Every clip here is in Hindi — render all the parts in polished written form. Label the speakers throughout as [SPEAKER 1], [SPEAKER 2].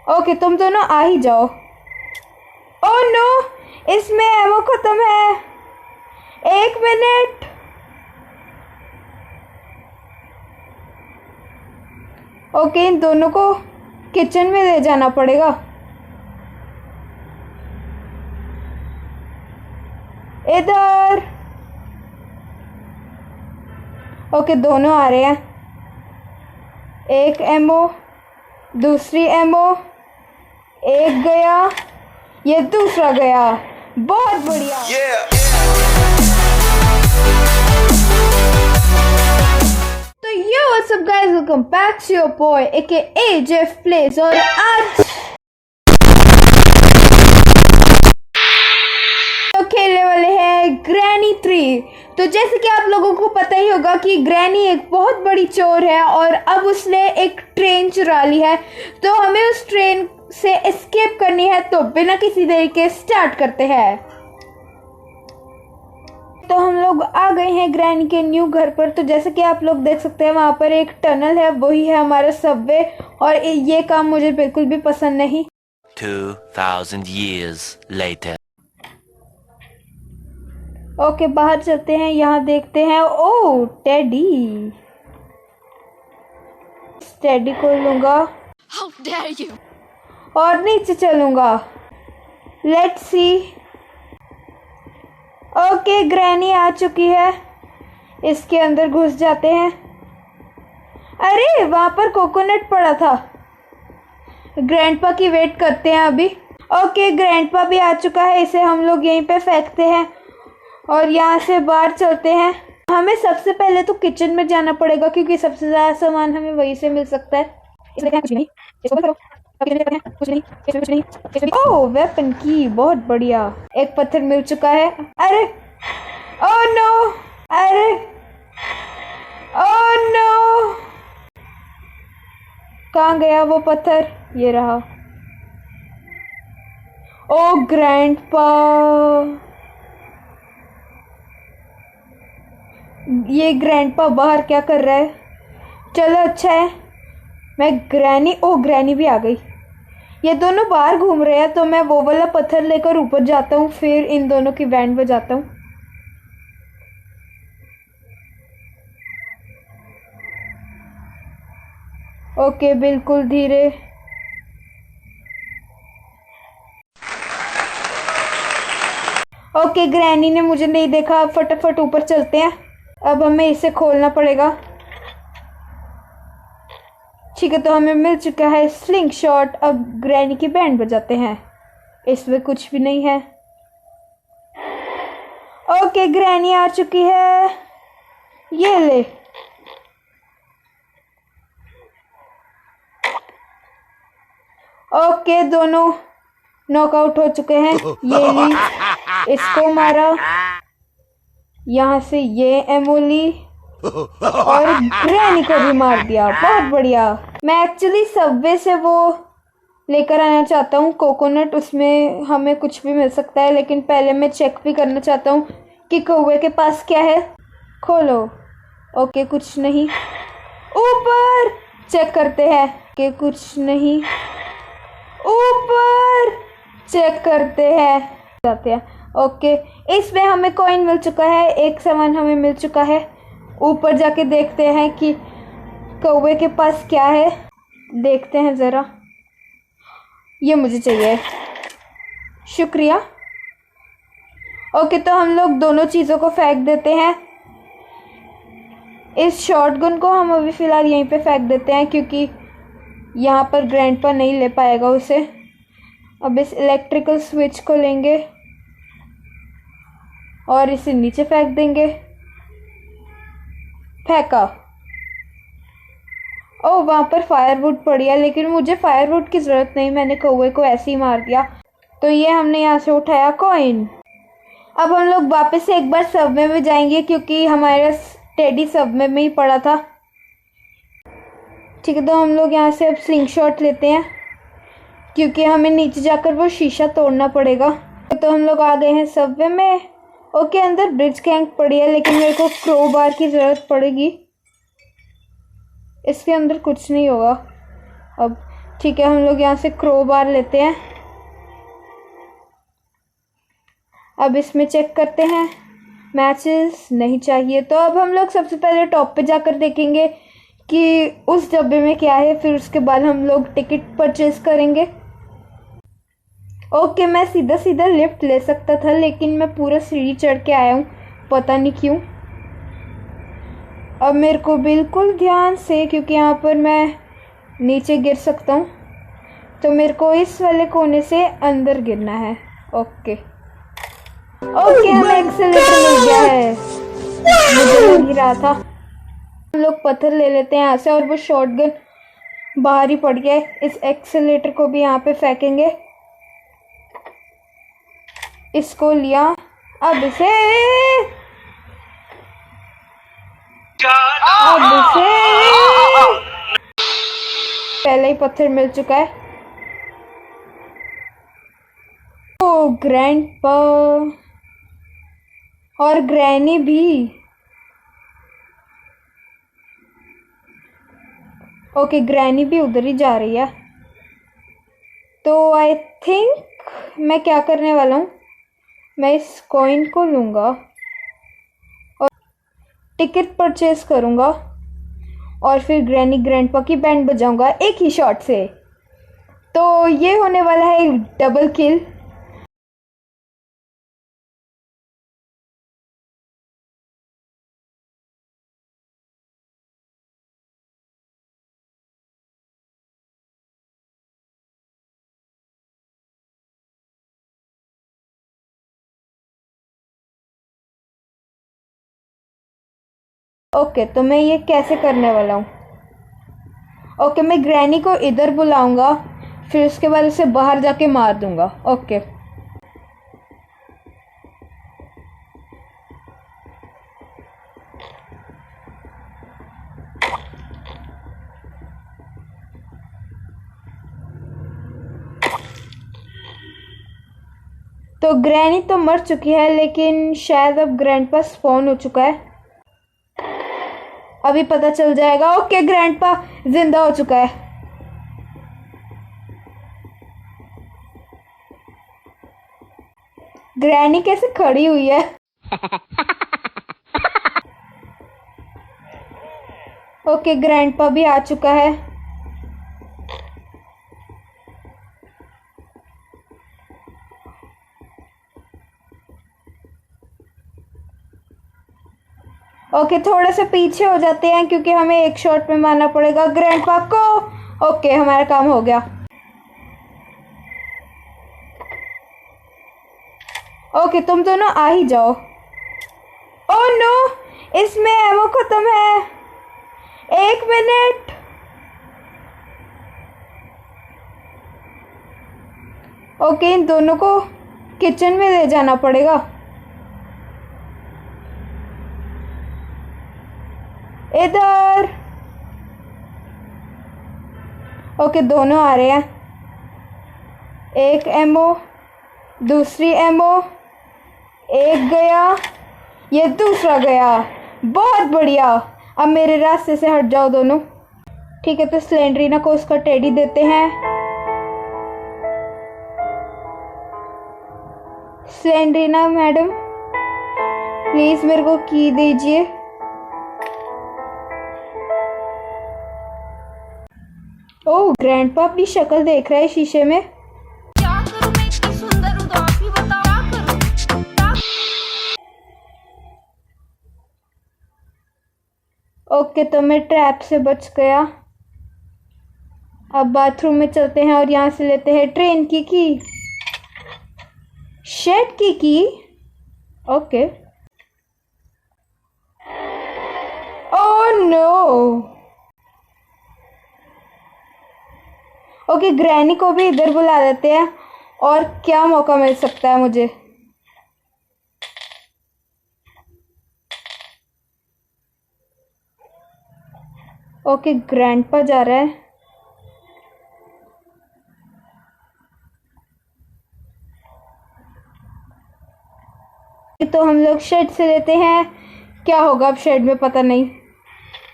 [SPEAKER 1] ओके तुम दोनों आ ही जाओ। ओह नो, इसमें एमो खत्म है। 1 मिनट। ओके इन दोनों को किचन में ले जाना पड़ेगा। इधर। ओके दोनों आ रहे हैं। एक एमो, दूसरी एमो, एक गया, ये दूसरा गया। बहुत बढ़िया। तो yo what's up guys, welcome back to your boy AKA Jeff Plays. और आज तो खेलने वाले हैं ग्रैनी 3। तो जैसे कि आप लोगों को पता ही होगा कि ग्रैनी एक बहुत बड़ी चोर है और अब उसने एक ट्रेन चुरा ली है, तो हमें उस ट्रेन से एस्केप करनी है। तो बिना किसी देरी के स्टार्ट करते हैं। तो हम लोग आ गए हैं ग्रैनी के न्यू घर पर। तो जैसे कि आप लोग देख सकते हैं वहाँ पर एक टनल है, वही है हमारा सबवे। और ये काम मुझे बिल्कुल भी पसंद नहीं।
[SPEAKER 2] 2000 years later.
[SPEAKER 1] ओके बाहर चलते हैं, यहाँ देखते हैं। ओह टेडी, टेडी को लूंगा।
[SPEAKER 3] How dare you!
[SPEAKER 1] और नीचे चलूंगा। Let's see. ओके ग्रैनी आ चुकी है, इसके अंदर घुस जाते हैं। अरे वहां पर कोकोनट पड़ा था। ग्रैंडपा की वेट करते हैं अभी। ओके ग्रैंडपा भी आ चुका है, इसे हम लोग यहीं पे फेंकते हैं और यहाँ से बाहर चलते हैं। हमें सबसे पहले तो किचन में जाना पड़ेगा क्योंकि सबसे ज़्यादा सामान हमें वहीं से मिल सकता है। इसमें कुछ नहीं, इसको बंद करो। कुछ नहीं, इसमें कुछ नहीं, इसमें भी। ओह वेपन की, बहुत बढ़िया। एक पत्थर मिल चुका है। अरे ओह नो, अरे ओह नो, कहाँ गया वो पत्थर? ये रहा। ओह ग्रैंडपा, ये ग्रैंडपा बाहर क्या कर रहा है? चलो अच्छा है, मैं ग्रैनी, ओ ग्रैनी भी आ गई। ये दोनों बाहर घूम रहे हैं तो मैं वो वाला पत्थर लेकर ऊपर जाता हूँ, फिर इन दोनों की बैंड बजाता हूँ। ओके बिल्कुल धीरे। ओके ग्रैनी ने मुझे नहीं देखा, अब फटाफट ऊपर चलते हैं। अब हमें इसे खोलना पड़ेगा। ठीक है, तो हमें मिल चुका है स्लिंग शॉट। अब ग्रैनी की बैंड बजाते हैं। इसमें कुछ भी नहीं है। ओके ग्रैनी आ चुकी है, ये ले। ओके दोनों नॉकआउट हो चुके हैं। ये ली, इसको मारा, यहाँ से ये एमो ली और ग्रैनी को भी मार दिया। बहुत बढ़िया। मैं एक्चुअली सबवे से वो लेकर आना चाहता हूँ कोकोनट, उसमें हमें कुछ भी मिल सकता है, लेकिन पहले मैं चेक भी करना चाहता हूँ कि कौवे के पास क्या है। खोलो। ओके कुछ नहीं। ऊपर चेक करते हैं कि कुछ नहीं। ऊपर चेक करते हैं, जाते हैं। ओके इसमें हमें कॉइन मिल चुका है, एक सामान हमें मिल चुका है। ऊपर जाके देखते हैं कि कौवे के पास क्या है, देखते हैं ज़रा। ये मुझे चाहिए, शुक्रिया। ओके तो हम लोग दोनों चीज़ों को फेंक देते हैं। इस शॉटगन को हम अभी फ़िलहाल यहीं पे फेंक देते हैं क्योंकि यहाँ पर ग्रैंडपा नहीं ले पाएगा उसे। अब इस इलेक्ट्रिकल स्विच को लेंगे और इसे नीचे फेंक देंगे। फेंका। ओह वहाँ पर फायरवुड पड़ी है, लेकिन मुझे फायरवुड की ज़रूरत नहीं, मैंने कौवे को ऐसे ही मार दिया। तो ये हमने यहाँ से उठाया कॉइन। अब हम लोग वापस से एक बार सबवे में जाएंगे क्योंकि हमारा टेडी सबवे में ही पड़ा था। ठीक है, तो हम लोग यहाँ से अब स्लिंग शॉट लेते हैं क्योंकि हमें नीचे जाकर वो शीशा तोड़ना पड़ेगा। तो हम लोग आ गए हैं सबवे में। ओके अंदर ब्रिज गैंग पड़ी है, लेकिन मेरे को क्रोबार की ज़रूरत पड़ेगी। इसके अंदर कुछ नहीं होगा अब। ठीक है, हम लोग यहाँ से क्रोबार लेते हैं। अब इसमें चेक करते हैं, मैचेस नहीं चाहिए। तो अब हम लोग सबसे पहले टॉप पे जाकर देखेंगे कि उस डब्बे में क्या है, फिर उसके बाद हम लोग टिकट परचेज करेंगे। ओके, मैं सीधा सीधा लिफ्ट ले सकता था, लेकिन मैं पूरा सीढ़ी चढ़ के आया हूँ, पता नहीं क्यों। अब मेरे को बिल्कुल ध्यान से, क्योंकि यहाँ पर मैं नीचे गिर सकता हूँ, तो मेरे को इस वाले कोने से अंदर गिरना है। ओके ओके, हमें एक्सेलेरेटर मिल गया है, मुझे लग ही रहा था। हम लोग पत्थर ले लेते हैं यहाँ से, और वो शॉटगन बाहर ही पड़ गया है। इस एक्सेलेरेटर को भी यहाँ पे फेंकेंगे। इसको लिया, अब इसे पहले ही पत्थर मिल चुका है। ओ ग्रैंडपा और ग्रैनी भी। ओके, ग्रैनी भी उधर ही जा रही है। तो आई थिंक मैं क्या करने वाला हूँ, मैं इस कॉइन को लूँगा और टिकट परचेज करूँगा, और फिर ग्रैनी ग्रैंडपा की बैंड बजाऊँगा एक ही शॉट से। तो ये होने वाला है डबल किल। ओके, तो मैं ये कैसे करने वाला हूँ। ओके, मैं ग्रैनी को इधर बुलाऊंगा, फिर उसके बाद उसे बाहर जाके मार दूंगा। ओके तो ग्रैनी तो मर चुकी है, लेकिन शायद अब ग्रैंडपा स्पॉन हो चुका है, अभी पता चल जाएगा। ओके, ग्रैंडपा जिंदा हो चुका है। ग्रैनी कैसे खड़ी हुई है। ओके, ग्रैंडपा भी आ चुका है। ओके, थोड़ा सा पीछे हो जाते हैं, क्योंकि हमें एक शॉट में मारना पड़ेगा ग्रैंडपा को। ओके, हमारा काम हो गया। ओके, तुम दोनों आ ही जाओ। ओह नो, इसमें एमो खत्म है। 1 मिनट। ओके, इन दोनों को किचन में ले जाना पड़ेगा। इधर। ओके, दोनों आ रहे हैं। एक एमो, दूसरी एमो, एक गया, ये दूसरा गया। बहुत बढ़िया, अब मेरे रास्ते से हट जाओ दोनों। ठीक है, तो स्लेंड्रीना को उसका टेडी देते हैं। स्लेंड्रीना मैडम, प्लीज मेरे को की दीजिए। ओह, ग्रैंडपा अपनी शक्ल देख रहा है शीशे में।
[SPEAKER 3] क्या करूं मैं, इतनी सुंदर हूं तो आप ही बताओ क्या करूं।
[SPEAKER 1] ओके, तो मैं ट्रैप से बच गया। अब बाथरूम में चलते हैं और यहाँ से लेते हैं ट्रेन की शेड की। Okay. Oh no. Okay, granny को भी इधर बुला देते हैं, और क्या मौका मिल सकता है मुझे। ओके, ग्रैंडपा जा रहा है। तो हम लोग शेड से लेते हैं। क्या होगा अब शेड में पता नहीं,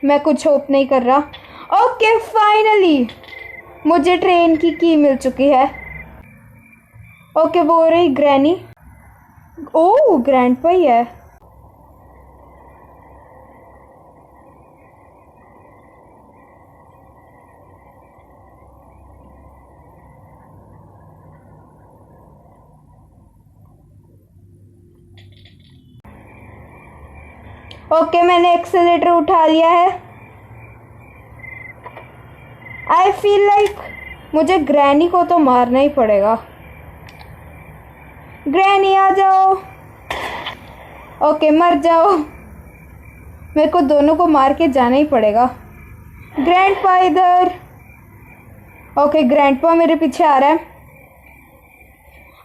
[SPEAKER 1] मैं कुछ होप नहीं कर रहा। ओके, फाइनली मुझे ट्रेन की मिल चुकी है। ओके, वो हो रही ग्रैनी। ओह, ग्रैंडपा ही है। ओके, मैंने एक्सेलेटर उठा लिया है। आई फील लाइक मुझे ग्रैनी को तो मारना ही पड़ेगा। ग्रैनी आ जाओ। ओके, मर जाओ। मेरे को दोनों को मार के जाना ही पड़ेगा। ग्रैंडपा इधर। ओके, ग्रैंडपा मेरे पीछे आ रहा है।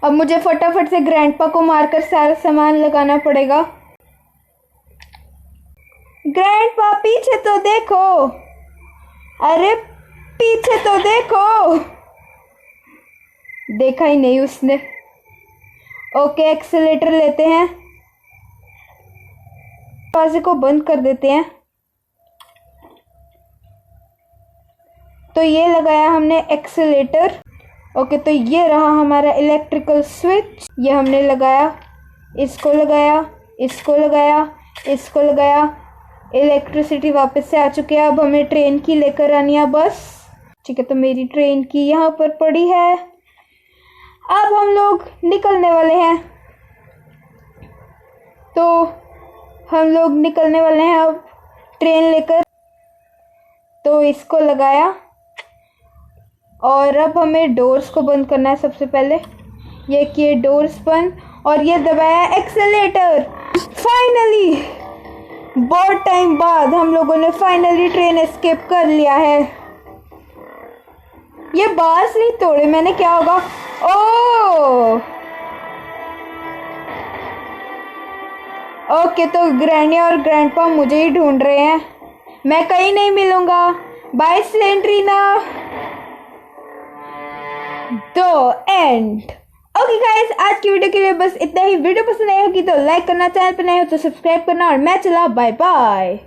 [SPEAKER 1] अब मुझे फटाफट से ग्रैंडपा को मारकर सारा सामान लगाना पड़ेगा। ग्रैंडपा, पीछे तो देखो। अरे पीछे तो देखो। देखा ही नहीं उसने। ओके, एक्सेलेटर लेते हैं। दरवाजे को बंद कर देते हैं। तो ये लगाया हमने एक्सेलेटर। ओके, तो ये रहा हमारा इलेक्ट्रिकल स्विच। ये हमने लगाया, इसको लगाया, इसको लगाया, इसको लगाया। इलेक्ट्रिसिटी वापस से आ चुकी है। अब हमें ट्रेन की लेकर आनी है बस। ठीक है, तो मेरी ट्रेन की यहाँ पर पड़ी है। अब हम लोग निकलने वाले हैं। तो हम लोग निकलने वाले हैं अब ट्रेन लेकर। तो इसको लगाया और अब हमें डोर्स को बंद करना है सबसे पहले। ये किए डोर्स बंद और ये दबाया एक्सेलेटर। फाइनली, बहुत टाइम बाद हम लोगों ने फाइनली ट्रेन एस्केप कर लिया है। ये बार्स नहीं तोड़े मैंने, क्या होगा? ओह, ओके, तो ग्रैनी और ग्रैंडपा मुझे ही ढूंढ रहे हैं। मैं कहीं नहीं मिलूंगा। Bye Slendrina. The end. Okay guys, आज की वीडियो के लिए बस इतना ही। वीडियो पसंद आई होगी तो लाइक करना, चैनल पर नए हो तो सब्सक्राइब करना और मैं चला बाय बाय।